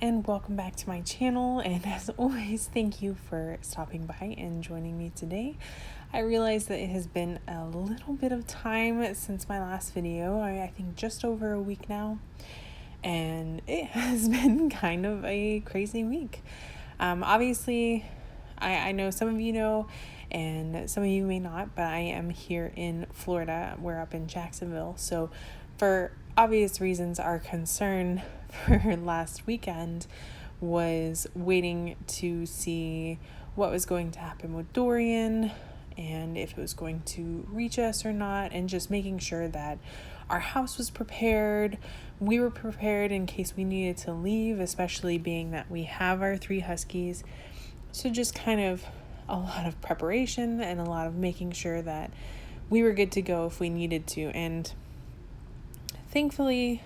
and welcome back to my channel, and as always, thank you for stopping by and joining me today. I realize that it has been a little bit of time since my last video. I think just over a week now, and it has been kind of a crazy week. Obviously, I know some of you know and some of you may not, but I am here in Florida. We're up in Jacksonville, so for obvious reasons, our concern for last weekend was waiting to see what was going to happen with Dorian and if it was going to reach us or not, and just making sure that our house was prepared. We were prepared in case we needed to leave, especially being that we have our 3 huskies. So just kind of a lot of preparation and a lot of making sure that we were good to go if we needed to. And thankfully,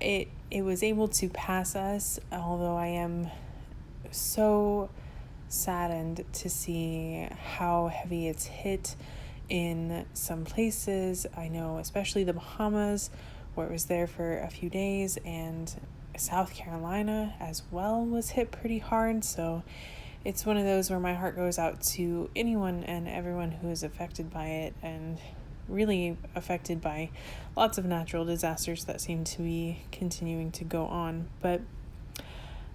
it was able to pass us, although I am so saddened to see how heavy it's hit in some places. I know especially the Bahamas, where it was there for a few days, and South Carolina as well was hit pretty hard. So it's one of those where my heart goes out to anyone and everyone who is affected by it, and really affected by lots of natural disasters that seem to be continuing to go on. But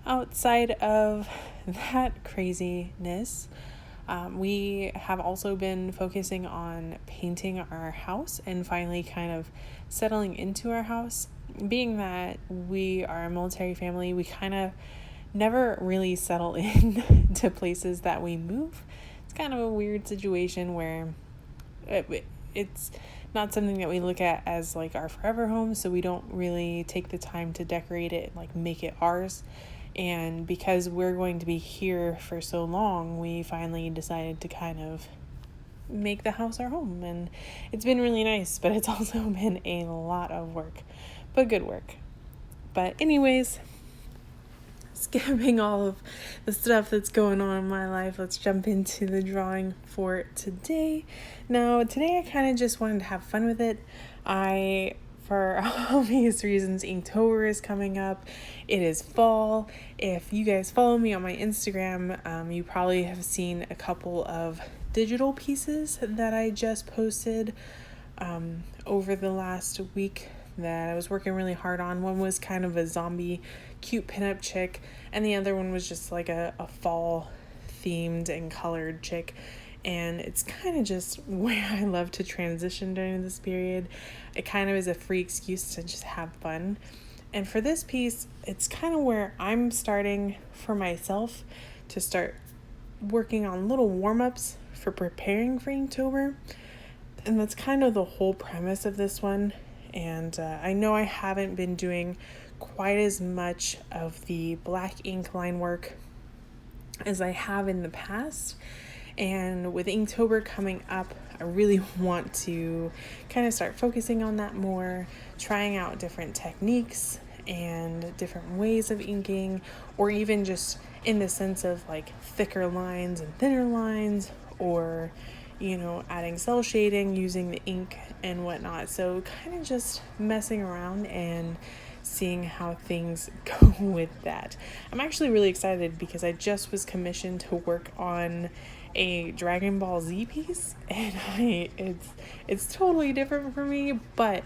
outside of that craziness, we have also been focusing on painting our house and finally kind of settling into our house. Being that we are a military family, we kind of never really settle in to places that we move. It's kind of a weird situation where it's not something that we look at as like our forever home, so we don't really take the time to decorate it and like make it ours. And because we're going to be here for so long, we finally decided to kind of make the house our home, and it's been really nice, but it's also been a lot of work, but good work. But anyways, skipping all of the stuff that's going on in my life, let's jump into the drawing for today. Now, today I kind of just wanted to have fun with it. For obvious reasons, Inktober is coming up. It is fall. If you guys follow me on my Instagram, you probably have seen a couple of digital pieces that I just posted over the last week that I was working really hard on. One was kind of a zombie cute pinup chick, and the other one was just like a fall themed and colored chick. And it's kind of just where I love to transition during this period. It kind of is a free excuse to just have fun. And for this piece, it's kind of where I'm starting for myself to start working on little warm-ups for preparing for Inktober. And that's kind of the whole premise of this one. And I know I haven't been doing quite as much of the black ink line work as I have in the past. And with Inktober coming up, I really want to kind of start focusing on that more, trying out different techniques and different ways of inking, or even just in the sense of like thicker lines and thinner lines, or adding cell shading using the ink and whatnot. So kind of just messing around and seeing how things go with that. I'm actually really excited because I just was commissioned to work on a Dragon Ball Z piece, and it's totally different for me, but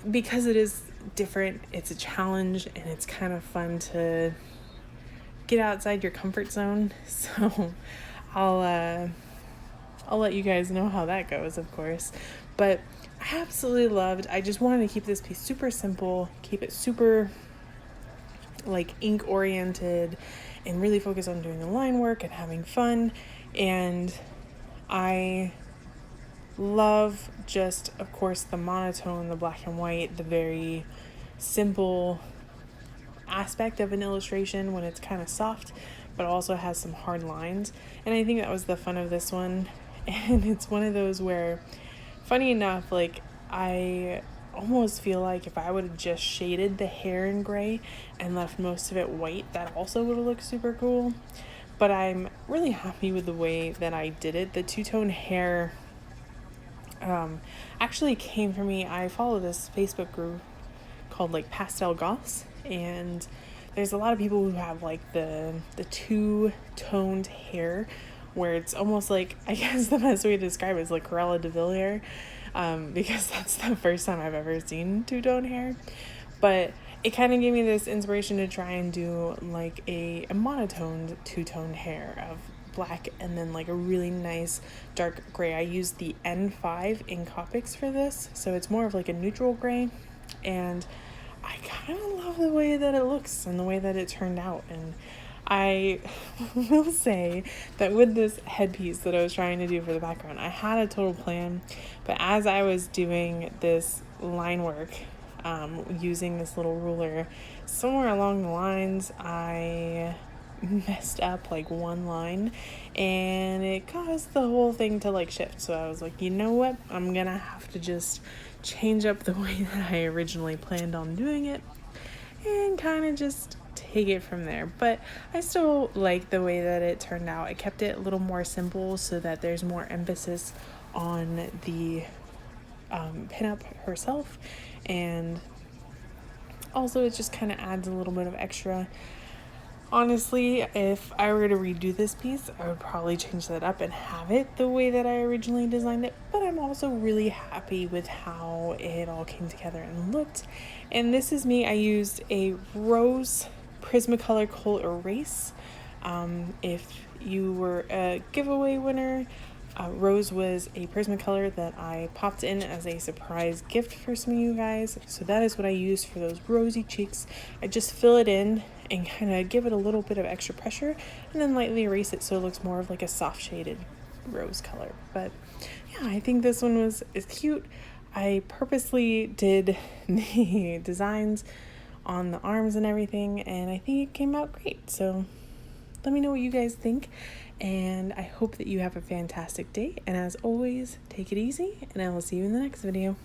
because it is different, it's a challenge, and it's kind of fun to get outside your comfort zone. So I'll let you guys know how that goes, of course. But I absolutely I just wanted to keep this piece super simple, keep it super like ink oriented, and really focus on doing the line work and having fun. And I love just, of course, the monotone, the black and white, the very simple aspect of an illustration when it's kind of soft, but also has some hard lines. And I think that was the fun of this one. And it's one of those where, funny enough, like I almost feel like if I would have just shaded the hair in gray and left most of it white, that also would have looked super cool. But I'm really happy with the way that I did it. The two-tone hair actually came from me. I follow this Facebook group called like Pastel Goths, And there's a lot of people who have like the two-toned hair where it's almost like, I guess the best way to describe it is like Cruella de Vil hair, because that's the first time I've ever seen two-tone hair. But it kind of gave me this inspiration to try and do like a monotoned two-toned hair of black and then like a really nice dark gray. I used the N5 in Copics for this, so it's more of like a neutral gray, and I kind of love the way that it looks and the way that it turned out. And I will say that with this headpiece that I was trying to do for the background, I had a total plan, but as I was doing this line work, using this little ruler, somewhere along the lines, I messed up like one line and it caused the whole thing to like shift. So I was like, you know what? I'm gonna have to just change up the way that I originally planned on doing it and kind of just take it from there. But I still like the way that it turned out. I kept it a little more simple so that there's more emphasis on the pinup herself, and also it just kind of adds a little bit of extra. Honestly, if I were to redo this piece, I would probably change that up and have it the way that I originally designed it, but I'm also really happy with how it all came together and looked. And this is me. I used a rose Prismacolor Kohl Erase. If you were a giveaway winner, rose was a Prismacolor that I popped in as a surprise gift for some of you guys. So that is what I used for those rosy cheeks. I just fill it in and kind of give it a little bit of extra pressure and then lightly erase it so it looks more of like a soft shaded rose color. But yeah, I think this one is cute. I purposely did the designs on the arms and everything, and I think it came out great. So let me know what you guys think, and I hope that you have a fantastic day. And as always, take it easy, and I will see you in the next video.